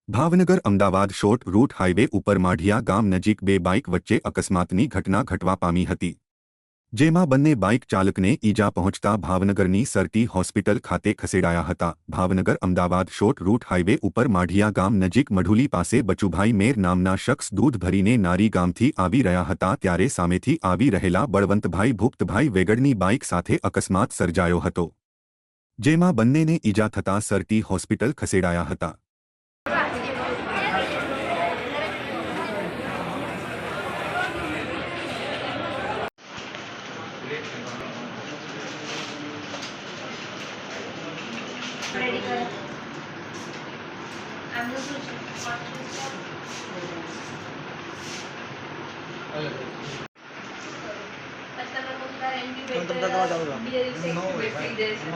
Bhavnagar Ahmedabad short route highway ઉપર માઢિયા ગામ નજીક બે બાઇક વચ્ચે અકસ્માતની ઘટના ઘટવા પામી હતી, જેમાં બંને બાઇક ચાલકને ઈજા પહોંચતા ભાવનગરની સરટી હોસ્પિટલ ખાતે ખસેડાયા હતા। Bhavnagar Ahmedabad short route highway ઉપર માઢિયા ગામ નજીક મઢુલી પાસે બચુભાઈ મેર નામના શખ્સ દૂધ ભરીને નારી ગામથી આવી રહ્યા હતા, ત્યારે સામેથી આવી રહેલા બળવંતભાઈ ભૂપતભાઈ વેગડની બાઇક સાથે અકસ્માત સર્જાયો હતો, જેમાં બંનેને ઈજા થતાં સરટી હોસ્પિટલ ખસેડાયા હતા। रेडी करो आमનું શું છે અત્યારે પોતાના એમબી બેટર બીજી બેટરી દે છે